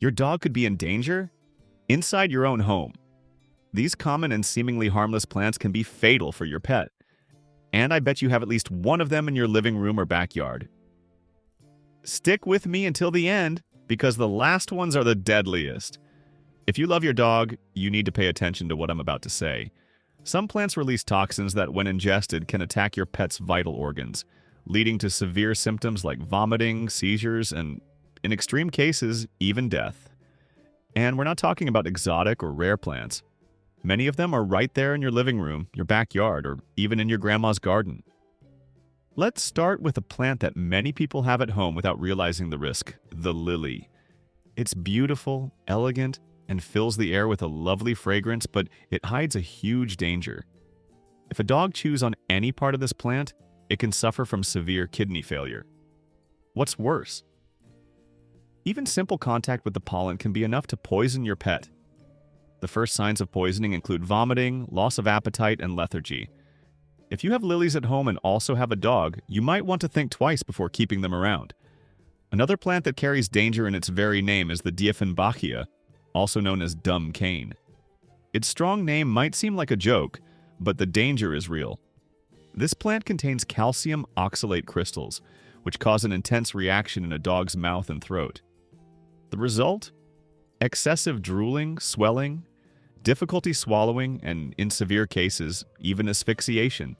Your dog could be in danger inside your own home. These common and seemingly harmless plants can be fatal for your pet. And I bet you have at least one of them in your living room or backyard. Stick with me until the end, because the last ones are the deadliest. If you love your dog, you need to pay attention to what I'm about to say. Some plants release toxins that, when ingested, can attack your pet's vital organs, leading to severe symptoms like vomiting, seizures, and, in extreme cases, even death. And we're not talking about exotic or rare plants. Many of them are right there in your living room, your backyard, or even in your grandma's garden. Let's start with a plant that many people have at home without realizing the risk: the lily. It's beautiful, elegant, and fills the air with a lovely fragrance, but it hides a huge danger. If a dog chews on any part of this plant, it can suffer from severe kidney failure. What's worse? Even simple contact with the pollen can be enough to poison your pet. The first signs of poisoning include vomiting, loss of appetite, and lethargy. If you have lilies at home and also have a dog, you might want to think twice before keeping them around. Another plant that carries danger in its very name is the Dieffenbachia, also known as dumb cane. Its strong name might seem like a joke, but the danger is real. This plant contains calcium oxalate crystals, which cause an intense reaction in a dog's mouth and throat. The result? Excessive drooling, swelling, difficulty swallowing, and in severe cases, even asphyxiation.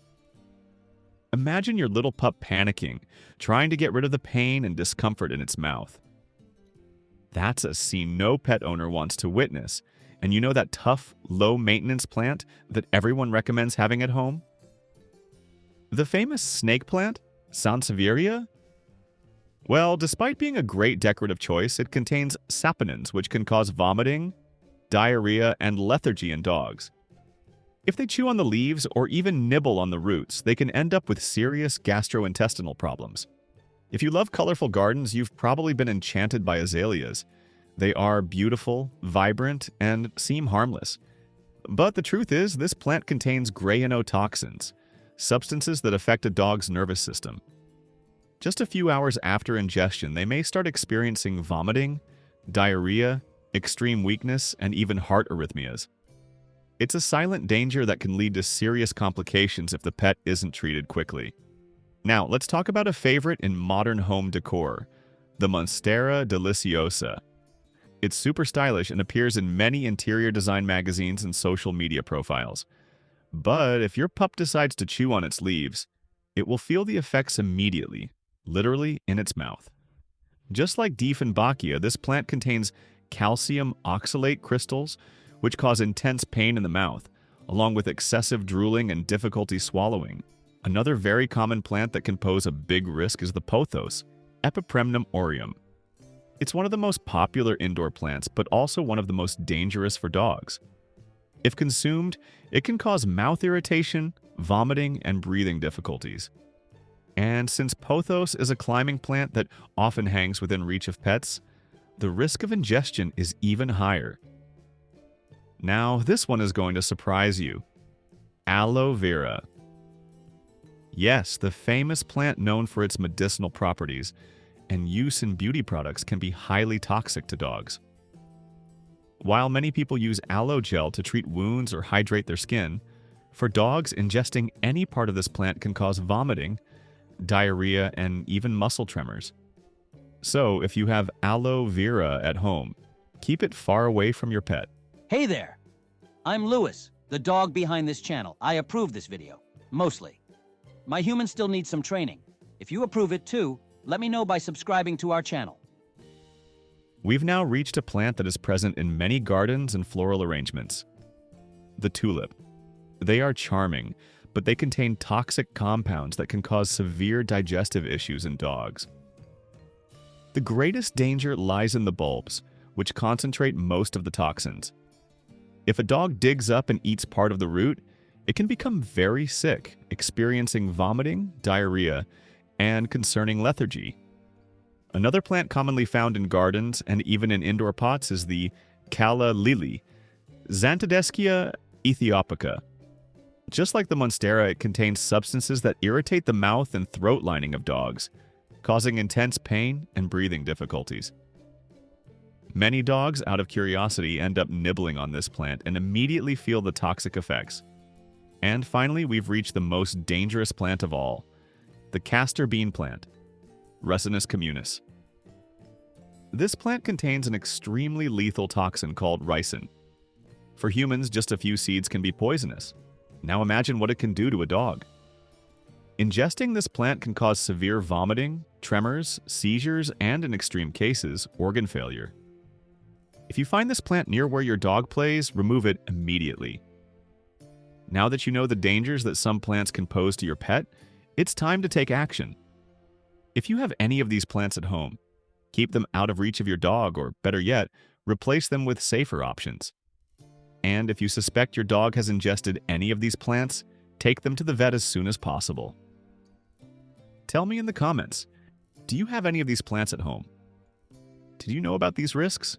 Imagine your little pup panicking, trying to get rid of the pain and discomfort in its mouth. That's a scene no pet owner wants to witness. And you know that tough, low-maintenance plant that everyone recommends having at home? The famous snake plant, Sansevieria? Well, despite being a great decorative choice, it contains saponins, which can cause vomiting, diarrhea, and lethargy in dogs. If they chew on the leaves or even nibble on the roots, they can end up with serious gastrointestinal problems. If you love colorful gardens, you've probably been enchanted by azaleas. They are beautiful, vibrant, and seem harmless. But the truth is, this plant contains toxins, substances that affect a dog's nervous system. Just a few hours after ingestion, they may start experiencing vomiting, diarrhea, extreme weakness, and even heart arrhythmias. It's a silent danger that can lead to serious complications if the pet isn't treated quickly. Now, let's talk about a favorite in modern home decor, the Monstera deliciosa. It's super stylish and appears in many interior design magazines and social media profiles. But if your pup decides to chew on its leaves, it will feel the effects immediately, literally in its mouth. Just like Dieffenbachia, this plant contains calcium oxalate crystals, which cause intense pain in the mouth, along with excessive drooling and difficulty swallowing. Another very common plant that can pose a big risk is the pothos, Epipremnum aureum. It's one of the most popular indoor plants, but also one of the most dangerous for dogs. If consumed, it can cause mouth irritation, vomiting, and breathing difficulties. And since pothos is a climbing plant that often hangs within reach of pets, the risk of ingestion is even higher. Now, this one is going to surprise you. Aloe vera. Yes, the famous plant known for its medicinal properties and use in beauty products can be highly toxic to dogs. While many people use aloe gel to treat wounds or hydrate their skin, for dogs, ingesting any part of this plant can cause vomiting, diarrhea, and even muscle tremors. So, if you have aloe vera at home, keep it far away from your pet. Hey there! I'm Lewis, the dog behind this channel. I approve this video. Mostly. My human still needs some training. If you approve it too, let me know by subscribing to our channel. We've now reached a plant that is present in many gardens and floral arrangements. The tulip. They are charming, but they contain toxic compounds that can cause severe digestive issues in dogs. The greatest danger lies in the bulbs, which concentrate most of the toxins. If a dog digs up and eats part of the root, it can become very sick, experiencing vomiting, diarrhea, and concerning lethargy. Another plant commonly found in gardens and even in indoor pots is the calla lily, Xanthodeschia ethiopica. Just like the Monstera, it contains substances that irritate the mouth and throat lining of dogs, causing intense pain and breathing difficulties. Many dogs, out of curiosity, end up nibbling on this plant and immediately feel the toxic effects. And finally, we've reached the most dangerous plant of all, the castor bean plant, Ricinus communis. This plant contains an extremely lethal toxin called ricin. For humans, just a few seeds can be poisonous. Now imagine what it can do to a dog. Ingesting this plant can cause severe vomiting, tremors, seizures, and in extreme cases, organ failure. If you find this plant near where your dog plays, remove it immediately. Now that you know the dangers that some plants can pose to your pet, it's time to take action. If you have any of these plants at home, keep them out of reach of your dog, or better yet, replace them with safer options. And if you suspect your dog has ingested any of these plants, take them to the vet as soon as possible. Tell me in the comments, do you have any of these plants at home? Did you know about these risks?